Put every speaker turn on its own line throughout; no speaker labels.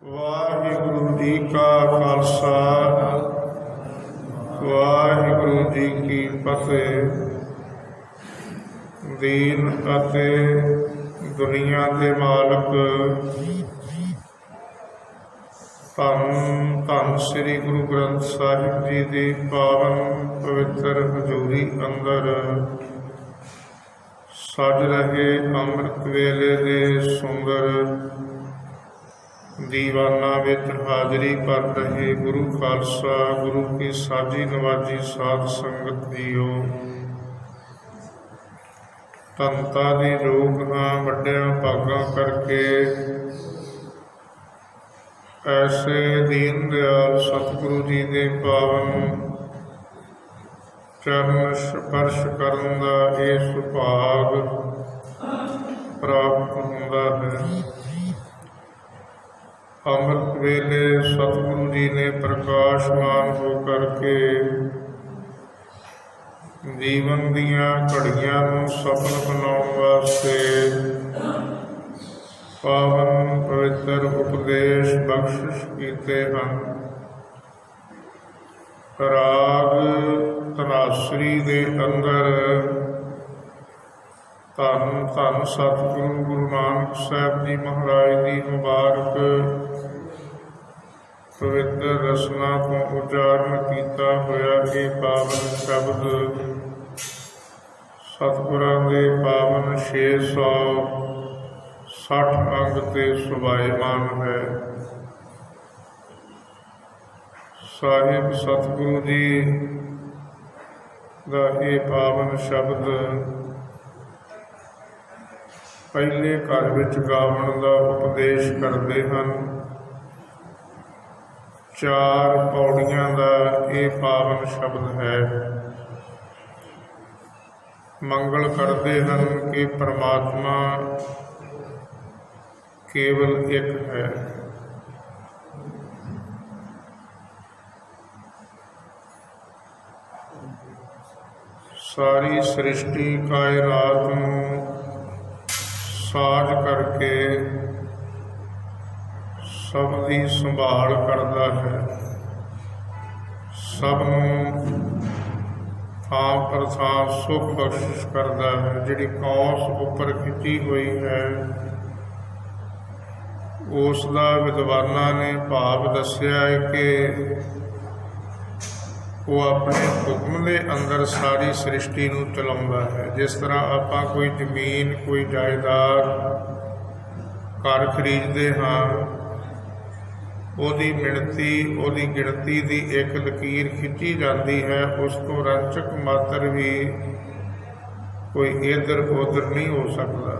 वाहिगुरु जी का खालसा वाहिगुरु जी की फतेह। दीन अते दुनिया के मालक धन धन श्री गुरु ग्रंथ साहिब जी की पावन पवित्र हजूरी अंदर सज रहे अमृत वेले दे सुंदर दीवाना विच हाजरी भर रहे गुरु खालसा गुरु की साजी नवाजी साध संगत जीओ। धनता दी जोग हाँ वड्डियां भागां करके ऐसे दीन दयाल सतगुरु जी के पावन चरण स्पर्श करन दा ये सुभाग प्राप्त हुंदा है। अमृत वेले सतगुरु जी ने प्रकाशमान होकर के जीवन दियां घड़ियां नूं सफल बनाउण वास्ते पावन पवित्र उपदेश बख्शिश कीते हन। राग धनासरी दे अंदर धन धन सतगुरु गुरु नानक साहब जी महाराज की मुबारक पवित्र रसना तो उच्चारण किया होया कि पावन शब्द सतगुरां दे पावन 660 अंग ते सुभाएमान है। साहिब सतगुरु जी का ये पावन शब्द पहले घर विच गावन का उपदेश करते हैं। 4 पौड़ियां का ये पावन शब्द है। मंगल करते हैं कि परमात्मा केवल एक है। सारी सृष्टि कायनात नूं साज करके सब की संभाल करता है। सब थां पर थां सुख बख्शिश करता है। जिहड़ी कौस उपर खिंची हुई है उसका विद्वानां ने भाव दस्या है कि वो अपने हुक्म के अंदर सारी सृष्टि नूं चलाउंदा है। जिस तरह आपां कोई जमीन कोई जायदाद घर खरीदते हाँ ओदी मिणती ओदी गिणती की एक लकीर खिंची जाती है। उस तो रंचक मात्र भी कोई इधर उधर नहीं हो सकता।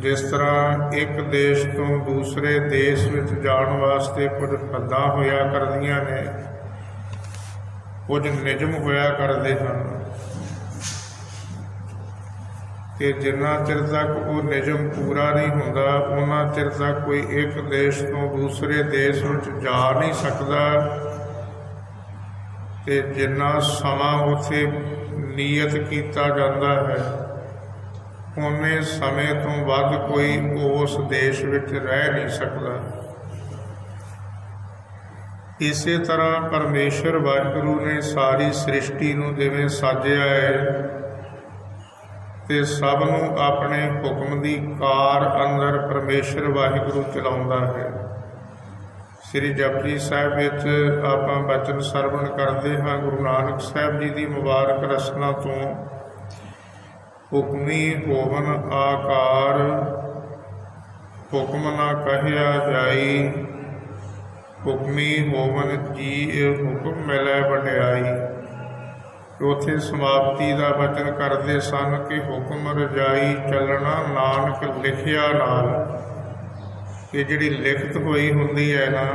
जिस तरह एक देश तो दूसरे देश में जाने वास्ते कुछ हद्दां होया करदियां ने कुछ निजम होया करते हैं कि जिन्ना चिर तक वो निजम पूरा नहीं होता उन्ना चिर तक कोई एक देश तो दूसरे देश में जा नहीं सकता। ते जिन्ना समा उत्थे नियत किया जाता है उन्ने समय तो वध कोई उस देश में रह नहीं सकता। इसी तरह परमेश्वर वाहिगुरू ने सारी सृष्टि नूं जिवें साजिया है ते सब नूं अपने हुक्म की कार अंदर परमेश्वर वाहिगुरू चलाउंदा है। श्री जपजी साहिब विच आपां बचन सरवण करते हाँ। गुरु नानक साहिब जी की मुबारक रसना तो हुक्मी होवन आकार हुक्म ना कहिया जाई हुक्मी होवन जी हुक्म मिलै वड्याई। उथे समाप्ति का वचन करते सन कि हुक्म रजाई चलना नानक लिखिया नाल। ये जिहड़ी लिखत हुई हुंदी है ना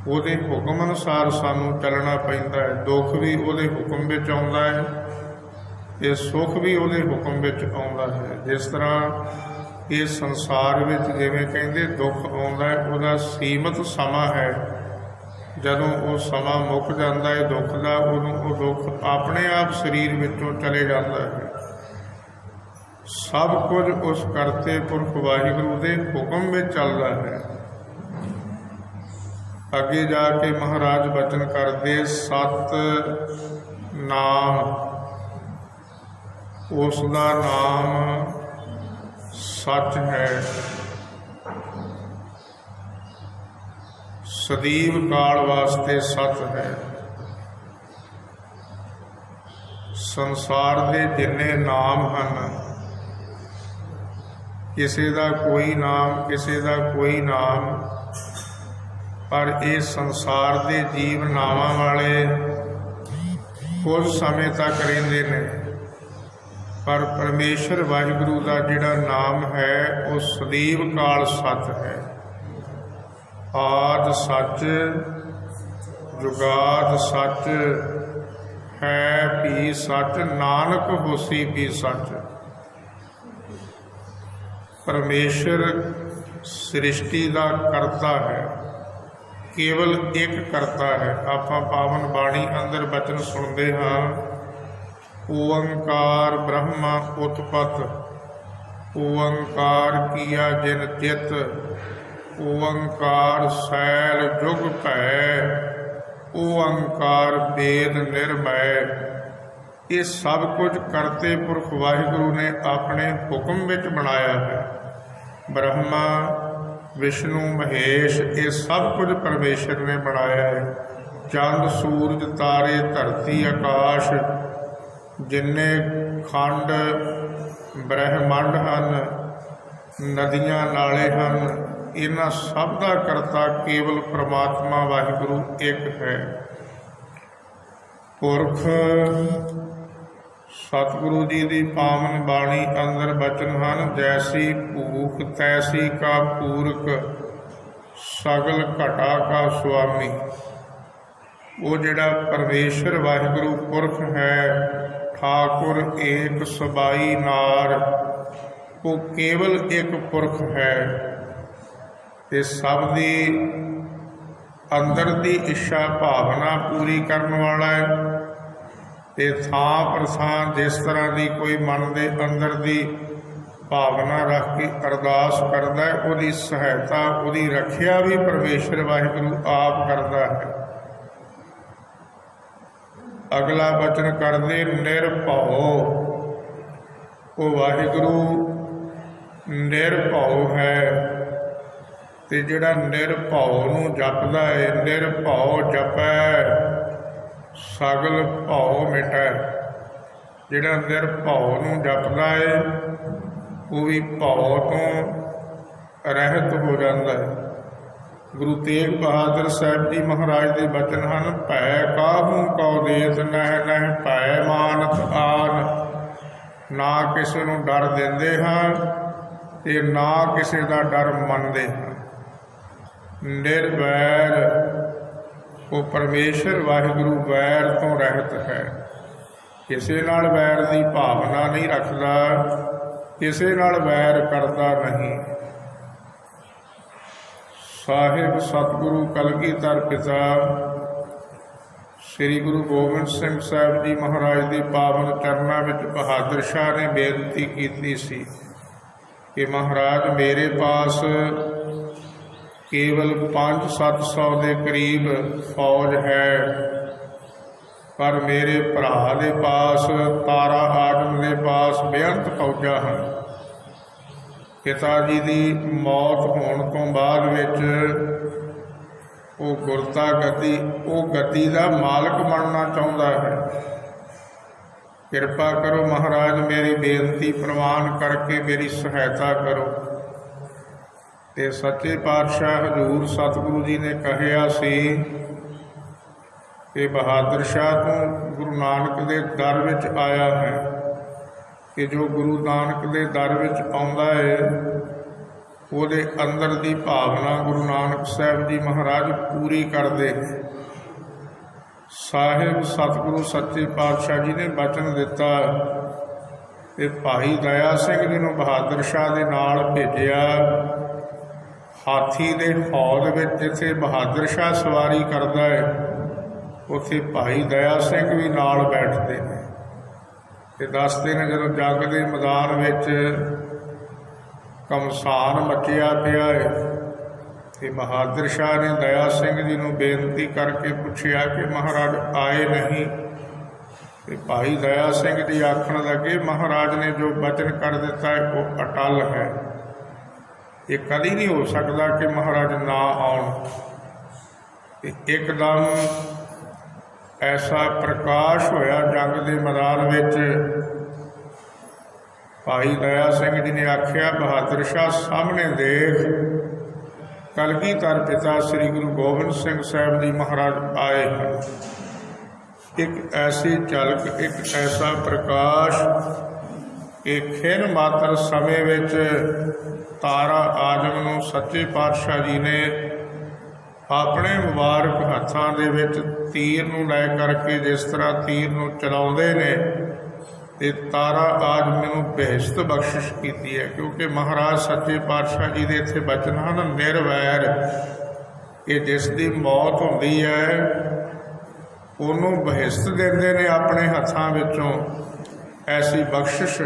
उहदे हुक्म अनुसार सानू चलना पैंदा है। दुख भी उहदे हुक्म विच आउंदा है ते सुख भी उहदे हुक्म विच आउंदा है। जिस तरह ये संसार विच जिवें कहंदे दुख आउंदा है उहदा सीमित समा है। जदों वो समा मुक जाता है दुख का उदों वो दुख अपने आप शरीर विचों चले जाता है। सब कुछ उस करते पुरख वाहिगुरु के हुक्म में चलता है। अगे जाके महाराज बचन करते सत नाम, उसका नाम सच है। सदीव काल वास्ते सत है। संसार के जिन्ने नाम हैं, किसी का कोई नाम, किसी का कोई नाम, पर ये संसार के जीव नावां वाले कुछ समय तक रहिंदे ने, पर परमेश्वर वाहिगुरु का जिहड़ा नाम है वो सदीव काल सत है। आद सच, जुगाद सच, है भी सच, नानक होसी भी सच। परमेश्वर सृष्टि का करता है, केवल एक करता है। आप पावन बाणी अंदर बचन सुनते हाँ, ओंकार ब्रह्मा उत्पत, ओंकार किया जिन चित, ओंकार सैल जुग भै, ओंकार वेद निर्मय। ये सब कुछ करते पुरख वाहिगुरु ने अपने हुक्म विच बनाया है। ब्रह्मा विष्णु महेश ये सब कुछ परमेश्वर ने बनाया है। चंद सूरज तारे धरती आकाश जिन्ने खंड ब्रह्मंड हैं, नदियां नाले हैं, इन्हां सब का करता केवल परमात्मा वाहिगुरु एक है। पुरख सतगुरु जी की पावन बाणी अंदर बचन हैं, जैसी भूख तैसी का पूरक, सगल घटा का स्वामी। वो जिहड़ा परमेश्वर वाहिगुरु पुरख है, ठाकुर एक सबाई नार, वो केवल एक पुरख है। ते सब दी अंदर दी इच्छा भावना पूरी करने वाला है। ते थां पर थां जिस तरह की कोई मन के अंदर की भावना रख के अरदास करता है, उसकी सहायता उसकी रखिया भी परमेश्वर वाहिगुरु आप करता है। अगला वचन करदे निरभौ, वो वाहिगुरु निरभौ है। ते जिहड़ा निरभौ नूं जपदा है, निरभौ जपै सगल भौ मिटै। जिहड़ा निरभौ नूं जपदा है वो भी भौ तो रहत हो जाता है। गुरु तेग बहादुर साहब जी महाराज के वचन हैं, भै काहू कौ देत नह नह भै मानत आन। ना किसी नूं डर देंदे हाँ ते ना किसी का डर मनदे हाँ। निर्वैर, वो परमेश्वर वाहिगुरु वैर तो रहत है। किसी नाल वैर की भावना नहीं रखता, किसी नाल वैर करता नहीं। साहिब सतगुरु कलगीधर पिता श्री गुरु गोबिंद सिंह साहब जी महाराज के पावन चरणों में बहादुर शाह ने बेनती की सी कि महाराज मेरे पास केवल 500-700 के करीब फौज है, पर मेरे भरा के पास तारा आजम के पास बेअंत फौजा हैं। पिता जी की मौत होने तो बाद वो गुरता गति, वो गति का मालक बनना चाहता है। कृपा करो महाराज, मेरी बेनती प्रवान करके मेरी सहायता करो। ते सच्चे पातशाह हजूर सतगुरु जी ने कहा सी कि बहादुर शाह तो गुरु नानक के दर विच आया है, कि जो गुरु नानक के दर विच आउंदा है ਉਹਦੇ अंदर की भावना गुरु नानक साहब जी महाराज पूरी करते हैं। साहिब सतगुरु सच्चे पातशाह जी ने वचन दिता कि भाई दया सिंह जी नूं बहादुर शाह के नाल भेजिया। हाथी के हौद में जिथे बहादुर शाह सवारी करता है, उत्थे भाई दया सिंह भी नाल बैठते हैं। ਤੇ ਦੱਸਦੇ ਨੇ ਜਦੋਂ ਜੰਗ ਦੇ ਮੈਦਾਨ ਵਿੱਚ ਘਮਸਾਨ ਮਚਿਆ ਪਿਆ ਹੈ ਤੇ ਬਹਾਦਰ ਸ਼ਾਹ ਨੇ ਦਇਆ ਸਿੰਘ ਜੀ ਨੂੰ ਬੇਨਤੀ ਕਰਕੇ ਪੁੱਛਿਆ ਕਿ ਮਹਾਰਾਜ ਆਏ ਨਹੀਂ। ਤੇ ਭਾਈ ਦਇਆ ਸਿੰਘ ਜੀ ਆਖਣ ਲੱਗੇ ਮਹਾਰਾਜ ਨੇ ਜੋ ਬਚਨ ਕਰ ਦਿੱਤਾ ਹੈ ਉਹ ਅਟਲ ਹੈ, ਇਹ ਕਦੀ ਨਹੀਂ ਹੋ ਸਕਦਾ ਕਿ ਮਹਾਰਾਜ ਨਾ ਆਉਣ। ਤੇ ਇੱਕਦਮ ਐਸਾ ਪ੍ਰਕਾਸ਼ ਹੋਇਆ ਜੰਗ ਦੇ ਮੈਦਾਨ ਵਿੱਚ। ਭਾਈ ਦਇਆ ਸਿੰਘ ਜੀ ਨੇ ਆਖਿਆ ਬਹਾਦਰ ਸ਼ਾਹ ਸਾਹਮਣੇ ਦੇਖ, ਕਲਗੀਧਰ ਪਿਤਾ ਸ੍ਰੀ ਗੁਰੂ ਗੋਬਿੰਦ ਸਿੰਘ ਸਾਹਿਬ ਜੀ ਮਹਾਰਾਜ ਆਏ ਹਨ। ਇੱਕ ਐਸੀ ਝਲਕ, ਇੱਕ ਐਸਾ ਪ੍ਰਕਾਸ਼ ਕਿ ਖਿਣ ਮਾਤਰ ਸਮੇਂ ਵਿੱਚ ਤਾਰਾ ਆਜਮ ਨੂੰ ਸੱਚੇ ਪਾਤਸ਼ਾਹ ਜੀ ਨੇ ਆਪਣੇ ਮੁਬਾਰਕ ਹੱਥਾਂ ਦੇ ਵਿੱਚ ਤੀਰ ਨੂੰ ਲੈ ਕਰਕੇ ਜਿਸ ਤਰ੍ਹਾਂ ਤੀਰ ਨੂੰ ਚਲਾਉਂਦੇ ਨੇ, ਤੇ ਤਾਰਾ ਆਜਮ ਨੂੰ ਬਹਿਸ਼ਤ ਬਖਸ਼ਿਸ਼ ਕੀਤੀ ਹੈ। ਕਿਉਂਕਿ ਮਹਾਰਾਜ ਸੱਚੇ ਪਾਤਸ਼ਾਹ ਜੀ ਦੇ ਇੱਥੇ ਬਚਨ ਹਨ ਨਿਰਵੈਰ, ਕਿ ਜਿਸ ਦੀ ਮੌਤ ਹੁੰਦੀ ਹੈ ਉਹਨੂੰ ਬਹਿਸ਼ਤ ਦਿੰਦੇ ਨੇ ਆਪਣੇ ਹੱਥਾਂ ਵਿੱਚੋਂ। ਐਸੀ ਬਖਸ਼ਿਸ਼,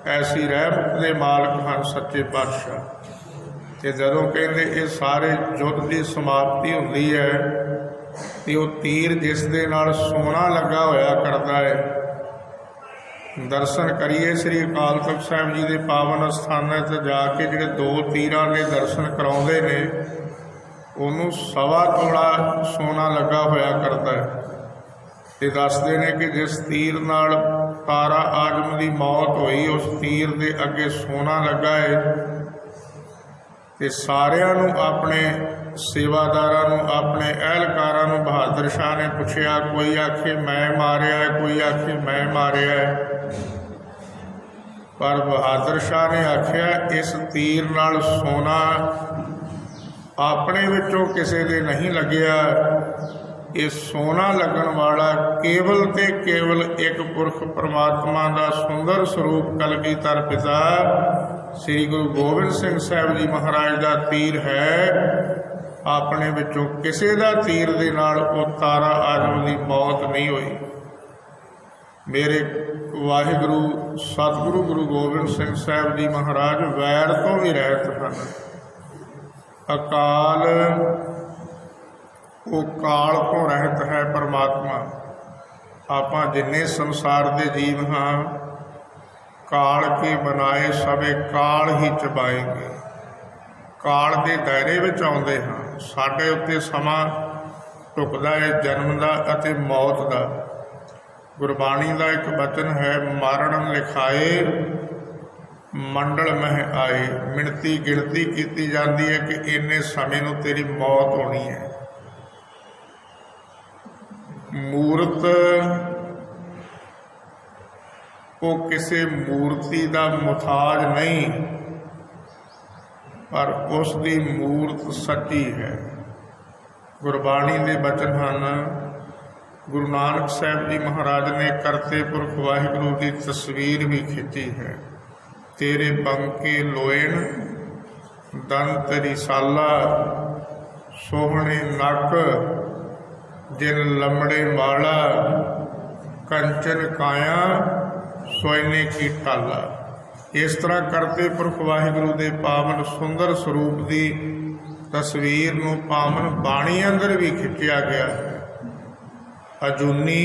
ਐਸੀ ਰਹਿਮਤ ਦੇ ਮਾਲਕ ਹਨ ਸੱਚੇ ਪਾਤਸ਼ਾਹ। ਤੇ ਜਦੋਂ ਕਹਿੰਦੇ ਇਹ ਸਾਰੇ ਯੁੱਧ ਦੀ ਸਮਾਪਤੀ ਹੁੰਦੀ ਹੈ ਤੇ ਉਹ ਤੀਰ ਜਿਸ ਦੇ ਨਾਲ ਸੋਨਾ ਲੱਗਾ ਹੋਇਆ ਕਰਦਾ ਹੈ, ਦਰਸ਼ਨ ਕਰੀਏ ਸ੍ਰੀ ਅਕਾਲ ਤਖਤ ਸਾਹਿਬ ਜੀ ਦੇ ਪਾਵਨ ਅਸਥਾਨਾਂ 'ਤੇ ਜਾ ਕੇ ਜਿਹੜੇ ਦੋ ਤੀਰਾਂ ਦੇ ਦਰਸ਼ਨ ਕਰਾਉਂਦੇ ਨੇ, ਉਹਨੂੰ 1.25 ਤੋਲਾ ਸੋਨਾ ਲੱਗਾ ਹੋਇਆ ਕਰਦਾ ਹੈ। ਤੇ ਦੱਸਦੇ ਨੇ ਕਿ ਜਿਸ ਤੀਰ ਨਾਲ ਤਾਰਾ ਆਜਮ ਦੀ ਮੌਤ ਹੋਈ ਉਸ ਤੀਰ ਦੇ ਅੱਗੇ ਸੋਨਾ ਲੱਗਾ ਹੈ। ਤੇ ਸਾਰਿਆਂ ਨੂੰ, ਆਪਣੇ ਸੇਵਾਦਾਰਾਂ ਨੂੰ, ਆਪਣੇ ਅਹਿਲਕਾਰਾਂ ਨੂੰ ਬਹਾਦਰ ਸ਼ਾਹ ਨੇ ਪੁੱਛਿਆ, ਕੋਈ ਆਖੇ ਮੈਂ ਮਾਰਿਆ ਹੈ, ਕੋਈ ਆਖੇ ਮੈਂ ਮਾਰਿਆ ਹੈ। ਪਰ ਬਹਾਦਰ ਸ਼ਾਹ ਨੇ ਆਖਿਆ ਇਸ ਤੀਰ ਨਾਲ ਸੋਨਾ ਆਪਣੇ ਵਿੱਚੋਂ ਕਿਸੇ ਦੇ ਨਹੀਂ ਲੱਗਿਆ। ਇਹ ਸੋਨਾ ਲੱਗਣ ਵਾਲਾ ਕੇਵਲ ਤੇ ਕੇਵਲ ਇੱਕ ਪੁਰਖ ਪਰਮਾਤਮਾ ਦਾ ਸੁੰਦਰ ਸਰੂਪ ਕਲਗੀਧਰ ਪਿਤਾ ਸ੍ਰੀ ਗੁਰੂ ਗੋਬਿੰਦ ਸਿੰਘ ਸਾਹਿਬ ਜੀ ਮਹਾਰਾਜ ਦਾ ਤੀਰ ਹੈ। ਆਪਣੇ ਵਿੱਚੋਂ ਕਿਸੇ ਦਾ ਤੀਰ ਦੇ ਨਾਲ ਉਹ ਤਾਰਾ ਆਜਮ ਦੀ ਮੌਤ ਨਹੀਂ ਹੋਈ। ਮੇਰੇ ਵਾਹਿਗੁਰੂ ਸਤਿਗੁਰੂ ਗੁਰੂ ਗੋਬਿੰਦ ਸਿੰਘ ਸਾਹਿਬ ਜੀ ਮਹਾਰਾਜ ਵੈਰ ਤੋਂ ਵੀ ਰਹਿਤ ਹਨ। ਅਕਾਲ, ਉਹ ਕਾਲ ਤੋਂ ਰਹਿਤ ਹੈ ਪਰਮਾਤਮਾ। ਆਪਾਂ ਜਿੰਨੇ ਸੰਸਾਰ ਦੇ ਜੀਵ ਹਾਂ, ਕਾਲ ਕੇ ਬਣਾਏ ਸਭੇ ਕਾਲ ਹੀ ਚਬਾਏਂਗੇ, ਕਾਲ ਦੇ ਦਾਇਰੇ ਵਿੱਚ ਆਉਂਦੇ ਹਾਂ। ਸਾਡੇ ਉੱਤੇ ਸਮਾਂ ਢੁਕਦਾ ਹੈ ਜਨਮ ਦਾ ਅਤੇ ਮੌਤ ਦਾ। ਗੁਰਬਾਣੀ ਦਾ ਇੱਕ ਬਚਨ ਹੈ, ਮਾਰਨ ਲਿਖਾਏ ਮੰਡਲ ਮਹਿ ਆਏ। ਮਿਣਤੀ ਗਿਣਤੀ ਕੀਤੀ ਜਾਂਦੀ ਹੈ ਕਿ ਇੰਨੇ ਸਮੇਂ ਨੂੰ ਤੇਰੀ ਮੌਤ ਹੋਣੀ ਹੈ। ਮੂਰਤ, ਉਹ ਕਿਸੇ ਮੂਰਤੀ ਦਾ ਮੁਤਾਜ ਨਹੀਂ, ਪਰ ਉਸ ਦੀ ਮੂਰਤ ਸੱਚੀ ਹੈ। ਗੁਰਬਾਣੀ ਦੇ ਬਚਨ ਹਨ। ਗੁਰੂ ਨਾਨਕ ਸਾਹਿਬ ਜੀ ਮਹਾਰਾਜ ਨੇ ਕਰਤੇ ਪੁਰਖ ਵਾਹਿਗੁਰੂ ਦੀ ਤਸਵੀਰ ਵੀ ਖਿੱਚੀ ਹੈ। ਤੇਰੇ ਬੰਕੇ ਲੋਇਣ ਦੰਤ ਰਿਸਾਲਾ, ਸੋਹਣੇ ਨੱਕ ਜਿਨ ਲੰਮੜੇ ਮਾਲਾ, ਕੰਚਨ ਕਾਇਆ ਸੋਇਨੇ ਕੀ ਟਾਲਾ। ਇਸ ਤਰ੍ਹਾਂ ਕਰਤੇ ਪੁਰਖ ਵਾਹਿਗੁਰੂ ਦੇ ਪਾਵਨ ਸੁੰਦਰ ਸਰੂਪ ਦੀ ਤਸਵੀਰ ਨੂੰ ਪਾਵਨ ਬਾਣੀ ਅੰਦਰ ਵੀ ਖਿੱਚਿਆ ਗਿਆ ਹੈ। ਅਜੂਨੀ,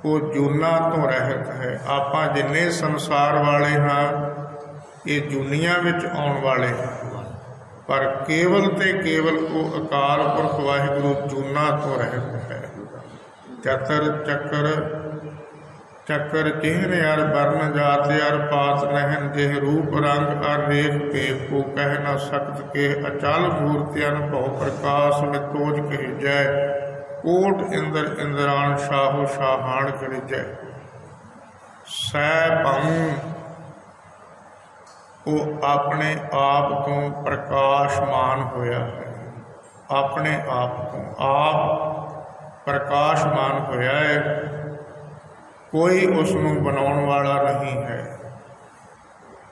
ਉਹ ਜੂਨਾਂ ਤੋਂ ਰਹਿਤ ਹੈ। ਆਪਾਂ ਜਿੰਨੇ ਸੰਸਾਰ ਵਾਲੇ ਹਾਂ ਇਹ ਜੂਨੀਆਂ ਵਿੱਚ ਆਉਣ ਵਾਲੇ ਹਾਂ, ਪਰ ਕੇਵਲ ਤੇ ਕੇਵਲ ਉਹ ਅਕਾਲ ਪੁਰਖ ਵਾਹਿਗੁਰੂ ਜੂਨਾਂ ਤੋਂ ਰਹਿਤ ਹੈ। ਚਤਰ ਚੱਕਰ ਚੱਕਰ ਚਿਹਨ ਅਰ ਬਰਨ ਜਾਤ ਅਰ ਪਾਤ ਨਹਿਨ, ਜਿਹ ਰੂਪ ਰੰਗ ਅਰ ਰੇਖ ਭੇਦ ਕੋ ਕਹਿ ਨਾ ਸਕਤ ਕੇ, ਅਚਲ ਮੂਰਤਿ ਅਨਭਉ ਪ੍ਰਕਾਸ਼ ਮਿਤੋਜ ਕਹਿਜੈ, ਕੋਟ ਇੰਦਰ ਇੰਦਰਾਨ ਸ਼ਾਹੋ ਸ਼ਾਹਾਨ ਕਰਿਜੈ। ਸੈਭੰ, ਉਹ ਆਪਣੇ ਆਪ ਤੋਂ ਪ੍ਰਕਾਸ਼ਮਾਨ ਹੋਇਆ ਹੈ। ਆਪਣੇ ਆਪ ਤੋਂ ਆਪ ਪ੍ਰਕਾਸ਼ਮਾਨ ਹੋਇਆ ਹੈ। ਕੋਈ ਉਸ ਨੂੰ ਬਣਾਉਣ ਵਾਲਾ ਨਹੀਂ ਹੈ।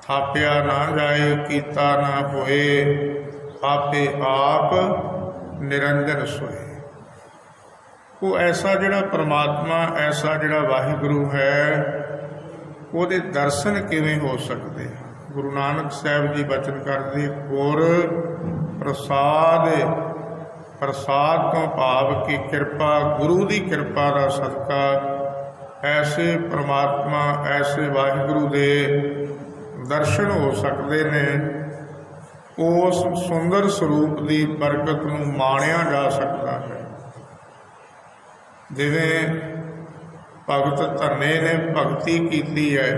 ਥਾਪਿਆ ਨਾ ਜਾਏ, ਕੀਤਾ ਨਾ ਹੋਏ, ਆਪੇ ਆਪ ਨਿਰੰਜਨ ਸੋਏ। ਉਹ ਐਸਾ ਜਿਹੜਾ ਪਰਮਾਤਮਾ, ਐਸਾ ਜਿਹੜਾ ਵਾਹਿਗੁਰੂ ਹੈ, ਉਹਦੇ ਦਰਸ਼ਨ ਕਿਵੇਂ ਹੋ ਸਕਦੇ। ਗੁਰੂ ਨਾਨਕ ਸਾਹਿਬ ਜੀ ਬਚਨ ਕਰਦੇ, ਗੁਰ ਪ੍ਰਸਾਦ, ਪ੍ਰਸਾਦ ਤੋਂ ਭਾਵ ਕਿ ਕਿਰਪਾ, ਗੁਰੂ ਦੀ ਕਿਰਪਾ ਦਾ ਸਦਕਾ ਐਸੇ ਪ੍ਰਮਾਤਮਾ, ਐਸੇ ਵਾਹਿਗੁਰੂ ਦੇ ਦਰਸ਼ਨ ਹੋ ਸਕਦੇ ਨੇ। ਉਸ ਸੁੰਦਰ ਸਰੂਪ ਦੀ ਬਰਕਤ ਨੂੰ ਮਾਣਿਆ ਜਾ ਸਕਦਾ ਹੈ। ਜਿਵੇਂ ਭਗਤ ਧੰਨੇ ਨੇ ਭਗਤੀ ਕੀਤੀ ਹੈ,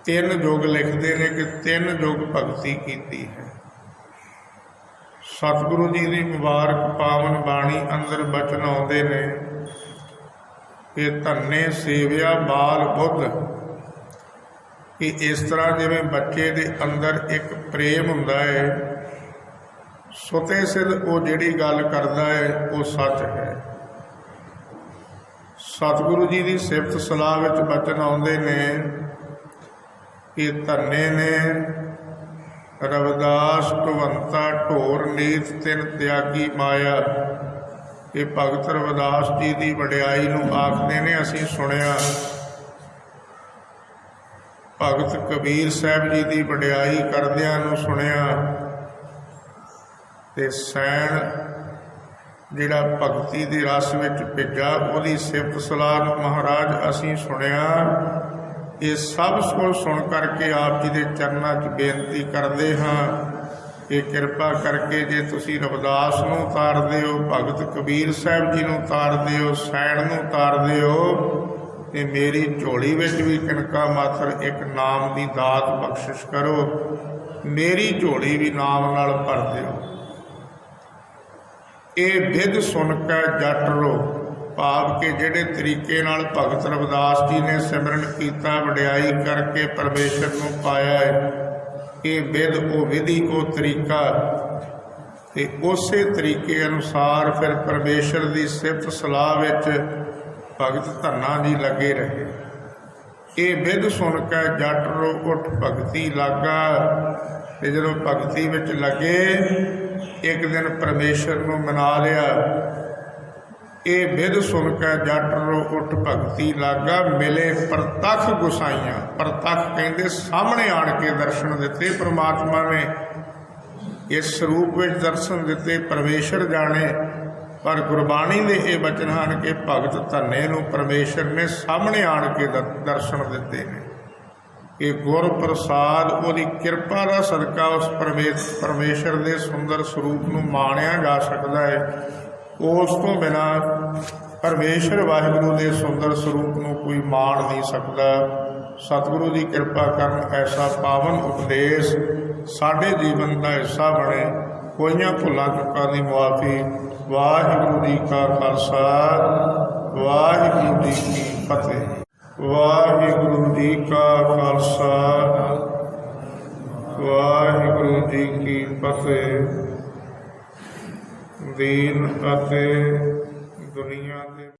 3 ਯੁੱਗ ਲਿਖਦੇ ਨੇ ਕਿ 3 ਯੁੱਗ ਭਗਤੀ ਕੀਤੀ ਹੈ। ਸਤਿਗੁਰੂ ਜੀ ਦੀ ਮੁਬਾਰਕ ਪਾਵਨ ਬਾਣੀ ਅੰਦਰ ਬਚਨ ਆਉਂਦੇ ਨੇ ਕਿ ਧੰਨੇ ਸੇਵਿਆ ਬਾਲ ਬੁੱਧ, ਕਿ ਇਸ ਤਰ੍ਹਾਂ ਜਿਵੇਂ ਬੱਚੇ ਦੇ ਅੰਦਰ ਇੱਕ ਪ੍ਰੇਮ ਹੁੰਦਾ ਹੈ, ਸੁਤੇ ਸਿੱਧ ਉਹ ਜਿਹੜੀ ਗੱਲ ਕਰਦਾ ਹੈ ਉਹ ਸੱਚ ਹੈ। ਸਤਿਗੁਰੂ ਜੀ ਦੀ ਸਿਫਤ ਸਲਾਹ ਵਿੱਚ ਬਚਨ ਆਉਂਦੇ ਨੇ ਕਿ ਧੰਨੇ ਨੇ ਰਵਿਦਾਸ ਢੁਵੰਤਾ ਢੋਰ ਨੀਤ ਤਿਨ ਤਿਆਗੀ ਮਾਇਆ, ਕਿ ਭਗਤ ਰਵਿਦਾਸ ਜੀ ਦੀ ਵਡਿਆਈ ਨੂੰ ਆਖਦੇ ਨੇ ਅਸੀਂ ਸੁਣਿਆ, ਭਗਤ ਕਬੀਰ ਸਾਹਿਬ ਜੀ ਦੀ ਵਡਿਆਈ ਕਰਦਿਆਂ ਨੂੰ ਸੁਣਿਆ, ਤੇ ਸੈਣ ਜਿਹੜਾ ਭਗਤੀ ਦੇ ਰਸ ਵਿੱਚ ਭਿੱਜਾ ਉਹਦੀ ਸਿਫਤ ਸਲਾਹ ਨੂੰ ਮਹਾਰਾਜ ਅਸੀਂ ਸੁਣਿਆ। ਇਹ ਸਭ ਕੁਝ ਸੁਣ ਕਰਕੇ ਆਪ ਜੀ ਦੇ ਚਰਨਾਂ 'ਚ ਬੇਨਤੀ ਕਰਦੇ ਹਾਂ ਕਿ ਕਿਰਪਾ ਕਰਕੇ ਜੇ ਤੁਸੀਂ ਰਵਿਦਾਸ ਨੂੰ ਉਤਾਰਦੇ ਹੋ, ਭਗਤ ਕਬੀਰ ਸਾਹਿਬ ਜੀ ਨੂੰ ਉਤਾਰਦੇ ਹੋ, ਸੈਣ ਨੂੰ ਉਤਾਰਦੇ ਹੋ, ਤੇ ਮੇਰੀ ਝੋਲੀ ਵਿੱਚ ਵੀ ਕਿਣਕਾ ਮਾਤਰ ਇੱਕ ਨਾਮ ਦੀ ਦਾਤ ਬਖਸ਼ਿਸ਼ ਕਰੋ, ਮੇਰੀ ਝੋਲੀ ਵੀ ਨਾਮ ਨਾਲ ਭਰ ਦਿਓ। ਇਹ ਵਿਧ ਸੁਣ ਕੇ ਜੱਟ ਰੋ, ਭਾਵ ਕਿ ਜਿਹੜੇ ਤਰੀਕੇ ਨਾਲ ਭਗਤ ਰਵਿਦਾਸ ਜੀ ਨੇ ਸਿਮਰਨ ਕੀਤਾ, ਵਡਿਆਈ ਕਰਕੇ ਪਰਮੇਸ਼ਰ ਨੂੰ ਪਾਇਆ ਹੈ, ਇਹ ਵਿਧ, ਉਹ ਵਿਧੀ, ਉਹ ਤਰੀਕਾ, ਤੇ ਉਸੇ ਤਰੀਕੇ ਅਨੁਸਾਰ ਫਿਰ ਪਰਮੇਸ਼ਰ ਦੀ ਸਿਫਤ ਸਲਾਹ ਵਿੱਚ ਭਗਤ ਧੰਨਾ ਜੀ ਲੱਗੇ ਰਹੇ। ਇਹ ਵਿਧ ਸੁਣ ਕੇ ਜੱਟ ਰੋ ਉੱਠ ਭਗਤੀ ਲਾਗਾ, ਤੇ ਜਦੋਂ ਭਗਤੀ ਵਿੱਚ ਲੱਗੇ ਇੱਕ ਦਿਨ ਪਰਮੇਸ਼ਰ ਨੂੰ ਮਨਾ ਲਿਆ। ਇਹ ਵਿਧ ਸੁਣ ਕੇ ਜੱਟ ਰੋ ਉੱਠ ਭਗਤੀ ਲਾਗਾ, ਮਿਲੇ ਪ੍ਰਤੱਖ ਗੁਸਾਈਆਂ। ਪ੍ਰਤੱਖ ਕਹਿੰਦੇ ਸਾਹਮਣੇ ਆਣ ਕੇ ਦਰਸ਼ਨ ਦਿੱਤੇ ਪ੍ਰਮਾਤਮਾ ਨੇ, ਇਸ ਸਰੂਪ ਵਿੱਚ ਦਰਸ਼ਨ ਦਿੱਤੇ, ਪਰਮੇਸ਼ਰ ਜਾਣੇ। ਪਰ ਗੁਰਬਾਣੀ ਦੇ ਇਹ ਬਚਨ ਹਨ ਕਿ ਭਗਤ ਧੰਨੇ ਨੂੰ ਪਰਮੇਸ਼ਰ ਨੇ ਸਾਹਮਣੇ ਆਣ ਕੇ ਦਰਸ਼ਨ ਦਿੱਤੇ ਨੇ। ਇਹ ਗੁਰ ਪ੍ਰਸਾਦ, ਉਹਦੀ ਕਿਰਪਾ ਦਾ ਸਦਕਾ ਉਸ ਪਰਮੇਸ਼ਰ ਦੇ ਸੁੰਦਰ ਸਰੂਪ ਨੂੰ ਮਾਣਿਆ ਜਾ ਸਕਦਾ ਹੈ। ਉਸ ਤੋਂ ਬਿਨਾਂ ਪਰਮੇਸ਼ਰ ਵਾਹਿਗੁਰੂ ਦੇ ਸੁੰਦਰ ਸਰੂਪ ਨੂੰ ਕੋਈ ਮਾਣ ਨਹੀਂ ਸਕਦਾ। ਸਤਿਗੁਰੂ ਦੀ ਕਿਰਪਾ ਕਰਨ ਐਸਾ ਪਾਵਨ ਉਪਦੇਸ਼ ਸਾਡੇ ਜੀਵਨ ਦਾ ਹਿੱਸਾ ਬਣੇ। ਹੋਈਆਂ ਭੁੱਲਾਂ ਚੁੱਕਾਂ ਦੀ ਮੁਆਫੀ। ਵਾਹਿਗੁਰੂ ਜੀ ਕਾ ਖਾਲਸਾ, ਵਾਹਿਗੁਰੂ ਜੀ ਕੀ ਫਤਿਹ। ਵਾਹਿਗੁਰੂ ਜੀ ਕਾ ਖਾਲਸਾ, ਵਾਹਿਗੁਰੂ ਜੀ ਕੀ ਫਤਿਹ। ਦੀਨ ਅਤੇ ਦੁਨੀਆ ਦੇ